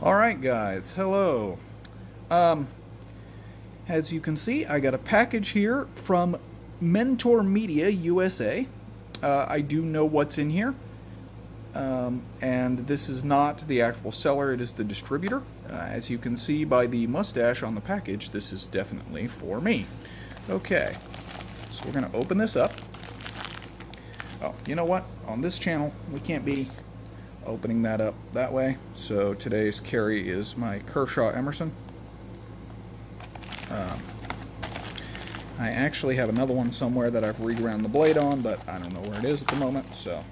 Alright guys, hello. Um, as you can see, I got a package here from Mentor Media USA. I do know what's in here. And this is not the actual seller, it is the distributor. As you can see by the mustache on the package, this is definitely for me. Okay, so we're going to open this up. Oh, you know what? On this channel, we can't be opening that up that way. So today's carry is my Kershaw Emerson. I actually have another one somewhere that I've reground the blade on, but I don't know where it is at the moment. So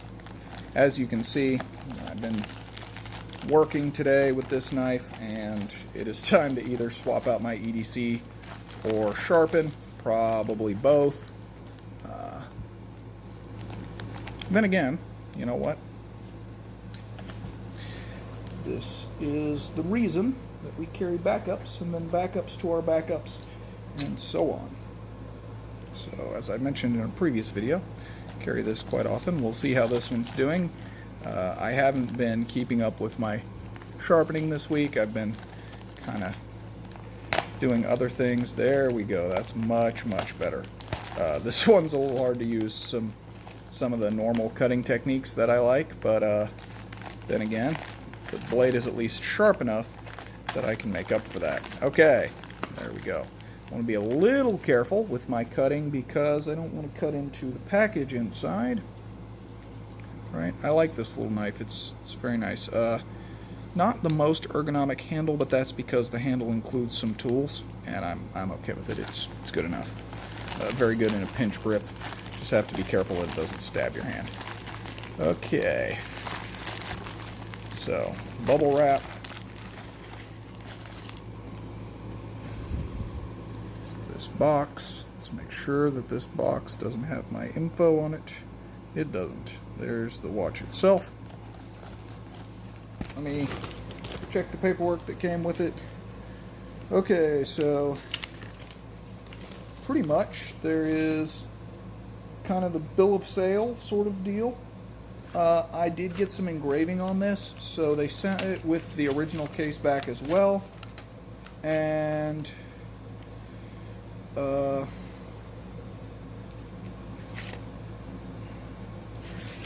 as you can see, I've been working today with this knife, and it is time to either swap out my EDC or sharpen, probably both. Then again, you know what? This is the reason that we carry backups, and then backups to our backups, and so on. So, as I mentioned in a previous video, carry this quite often. We'll see how this one's doing. I haven't been keeping up with my sharpening this week. I've been kind of doing other things. There we go. That's much, much better. This one's a little hard to use some of the normal cutting techniques that I like, but then again, the blade is at least sharp enough that I can make up for that. Okay, there we go. I want to be a little careful with my cutting because I don't want to cut into the package inside. Right, I like this little knife. It's very nice. Not the most ergonomic handle, but that's because the handle includes some tools, and I'm okay with it. It's good enough. Very good in a pinch grip. Just have to be careful that it doesn't stab your hand. Okay. So, bubble wrap. This box. Let's make sure that this box doesn't have my info on it. It doesn't. There's the watch itself. Let me check the paperwork that came with it. Okay, so pretty much there is kind of the bill of sale sort of deal. I did get some engraving on this, so they sent it with the original case back as well. And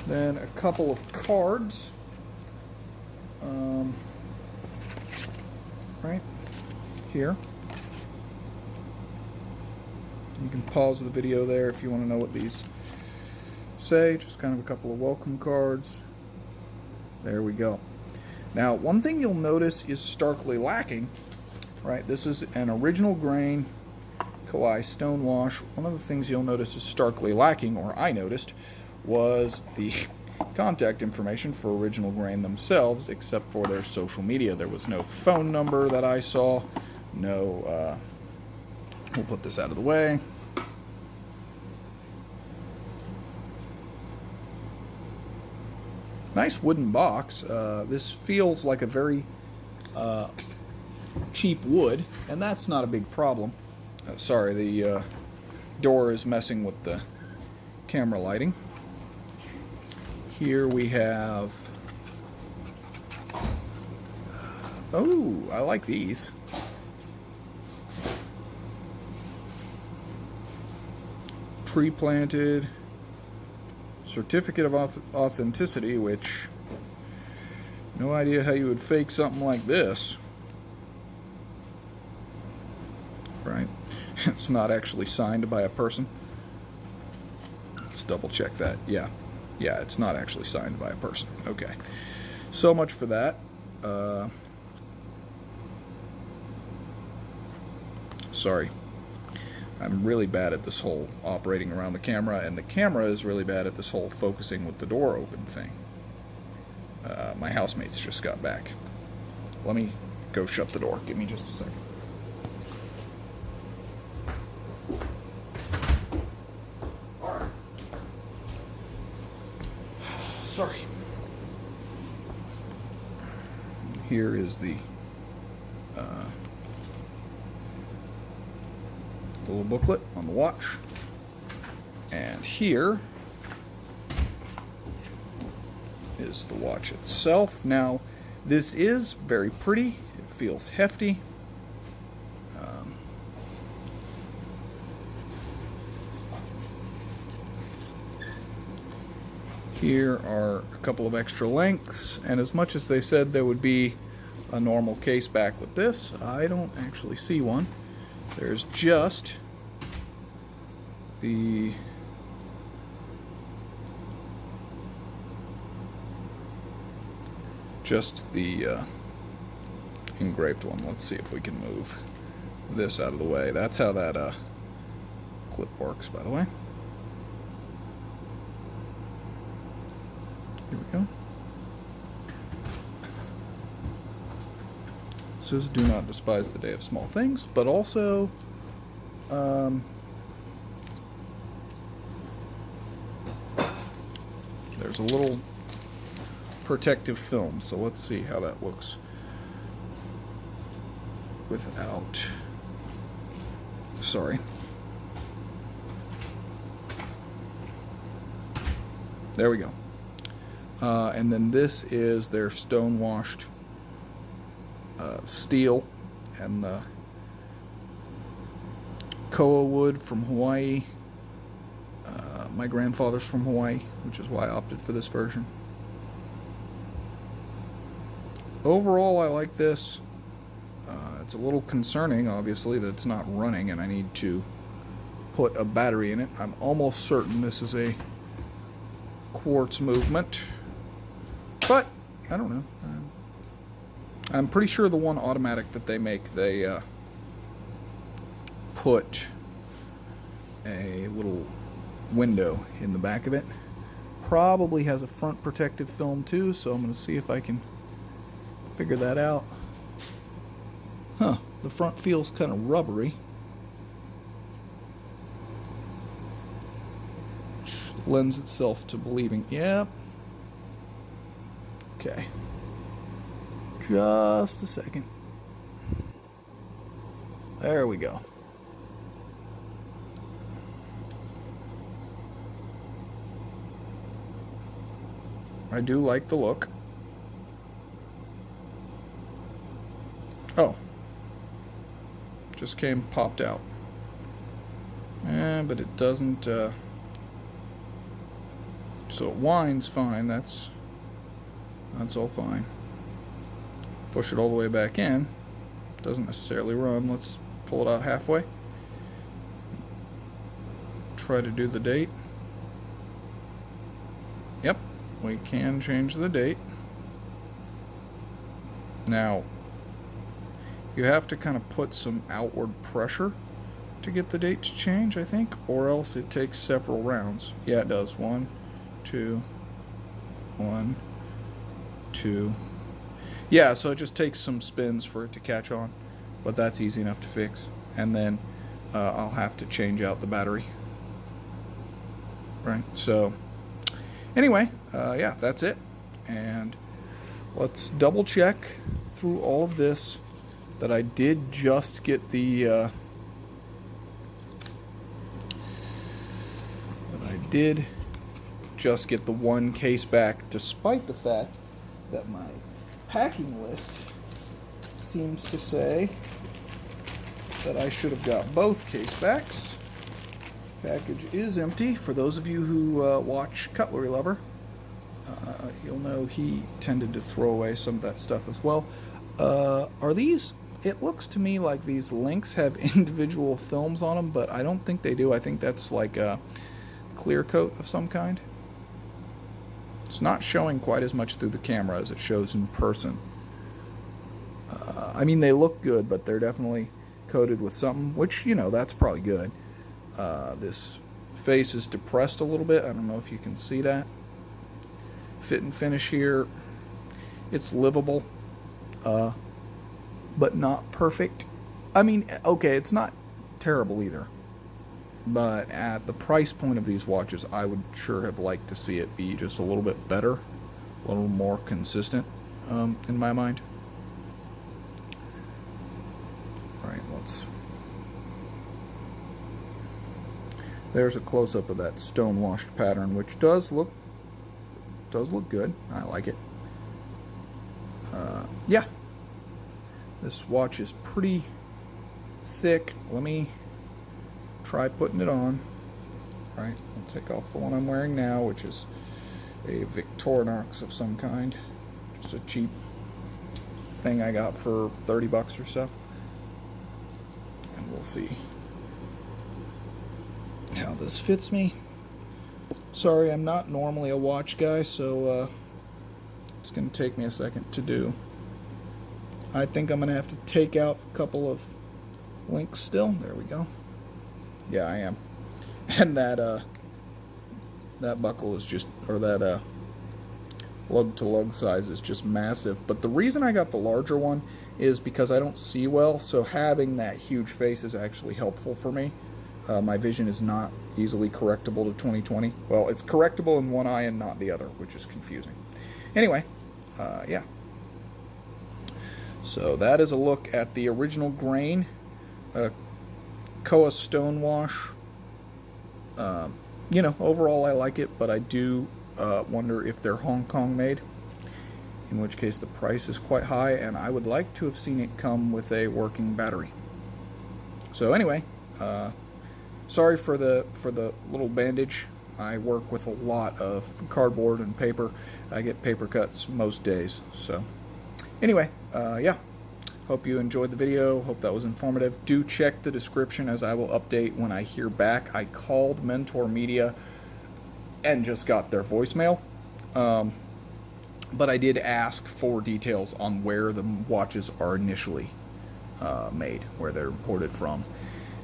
then a couple of cards, right here. You can pause the video there if you want to know what these say. Just kind of a couple of welcome cards. There we go. Now, one thing you'll notice is starkly lacking, right? This is an original grain Kawai stonewash. One of the things you'll notice is starkly lacking, or I noticed, was the contact information for original grain themselves, except for their social media. There was no phone number that I saw. No, we'll put this out of the way. Nice wooden box. This feels like a very cheap wood, and that's not a big problem. Sorry, the door is messing with the camera lighting. Here we have, oh, I like these. Tree planted, certificate of authenticity, which, no idea how you would fake something like this. Right? It's not actually signed by a person. Let's double check that. Yeah, it's not actually signed by a person. Okay. So much for that. Sorry. I'm really bad at this whole operating around the camera, and the camera is really bad at this whole focusing with the door open thing. My housemates just got back. Let me go shut the door. Give me just a second. Alright. Sorry. Here is the little booklet on the watch, and here is the watch itself. Now, This is very pretty. It feels hefty. Here are a couple of extra lengths, and as much as they said there would be a normal case back with this, I don't actually see one. There's just the engraved one. Let's see if we can move this out of the way. That's how that clip works, by the way. Here we go. It says, "Do not despise the day of small things," but also there's a little protective film, so let's see how that looks without. Sorry. There we go. And then this is their stone-washed steel and the koa wood from Hawaii. My grandfather's from Hawaii, which is why I opted for this version. Overall, I like this. It's a little concerning, obviously, that it's not running and I need to put a battery in it. I'm almost certain this is a quartz movement, but I don't know. I'm pretty sure the one automatic that they make, they put a little window in the back of it. Probably has a front protective film too, so I'm going to see if I can figure that out. Huh, the front feels kind of rubbery, which lends itself to believing, yep. Okay. Just a second. There we go. I do like the look. Oh. Just popped out. But it doesn't, so it winds fine, that's all fine. Push it all the way back in, doesn't necessarily run. Let's pull it out halfway. Try to do the date. Yep, we can change the date. Now, you have to kind of put some outward pressure to get the date to change, I think, or else it takes several rounds. Yeah, it does. 1, 2, 1, 2. Yeah, so it just takes some spins for it to catch on, but that's easy enough to fix. And then I'll have to change out the battery. Right, so anyway, yeah, that's it. And let's double check through all of this that I did just get the one case back, despite the fact that my packing list seems to say that I should have got both case backs. Package is empty. For those of you who watch Cutlery Lover, you'll know he tended to throw away some of that stuff as well. Are these? It looks to me like these links have individual films on them, but I don't think they do. I think that's like a clear coat of some kind. It's not showing quite as much through the camera as it shows in person. I mean, they look good, but they're definitely coated with something, which, you know, that's probably good. This face is depressed a little bit. I don't know if you can see that. Fit and finish here, it's livable, but not perfect. I mean, okay, it's not terrible either, but at the price point of these watches, I would sure have liked to see it be just a little bit better, a little more consistent, in my mind. All right, there's a close-up of that stone-washed pattern, which does look good. I like it. yeah, this watch is pretty thick. Let me try putting it on. All right, I'll take off the one I'm wearing now, which is a Victorinox of some kind. Just a cheap thing I got for 30 bucks or so. And we'll see how this fits me. Sorry, I'm not normally a watch guy, so it's going to take me a second to do. I think I'm going to have to take out a couple of links still. There we go. Yeah, I am. And that buckle is just, or that lug-to-lug size is just massive. But the reason I got the larger one is because I don't see well, so having that huge face is actually helpful for me. My vision is not easily correctable to 20/20. Well, it's correctable in one eye and not the other, which is confusing. Anyway, yeah. So that is a look at the original grain Koa stonewash. You know, overall I like it, but I do wonder if they're Hong Kong made, in which case the price is quite high, and I would like to have seen it come with a working battery. So anyway, sorry for the little bandage. I work with a lot of cardboard and paper. I get paper cuts most days. So anyway, yeah. Hope you enjoyed the video. Hope that was informative. Do check the description, as I will update when I hear back. I called Mentor Media and just got their voicemail. But I did ask for details on where the watches are initially made, where they're imported from.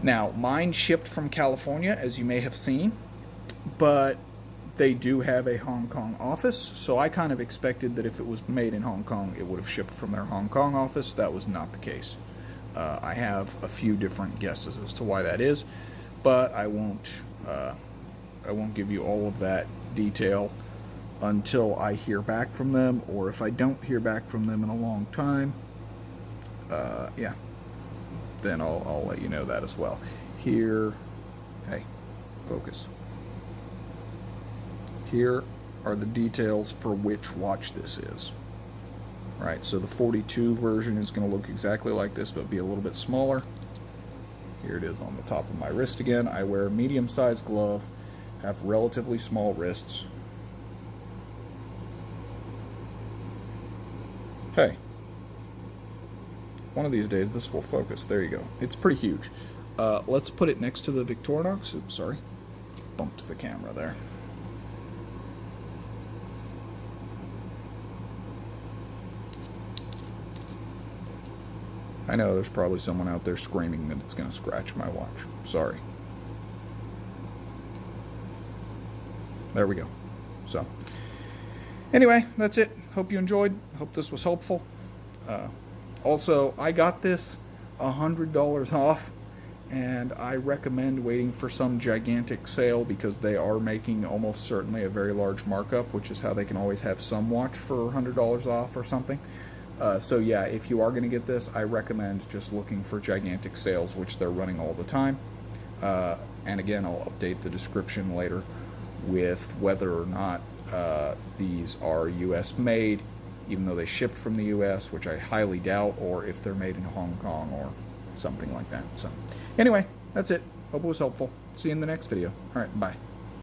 Now, mine shipped from California, as you may have seen, but they do have a Hong Kong office, so I kind of expected that if it was made in Hong Kong, it would have shipped from their Hong Kong office. That was not the case. I have a few different guesses as to why that is, but I won't give you all of that detail until I hear back from them, or if I don't hear back from them in a long time, yeah, then I'll let you know that as well. Here, hey, focus. Here are the details for which watch this is. Right, so the 42 version is going to look exactly like this, but be a little bit smaller. Here it is on the top of my wrist again. I wear a medium-sized glove, have relatively small wrists. Hey, one of these days this will focus. There you go. It's pretty huge. Let's put it next to the Victorinox. Oops, sorry. Bumped the camera there. I know there's probably someone out there screaming that it's going to scratch my watch. Sorry. There we go. So, anyway, that's it. Hope you enjoyed. Hope this was helpful. Also, I got this $100 off, and I recommend waiting for some gigantic sale, because they are making almost certainly a very large markup, which is how they can always have some watch for $100 off or something. So yeah, if you are going to get this, I recommend just looking for gigantic sales, which they're running all the time. And again, I'll update the description later with whether or not these are US made, even though they shipped from the US, which I highly doubt, or if they're made in Hong Kong or something like that. So anyway, that's it. Hope it was helpful. See you in the next video. All right, bye.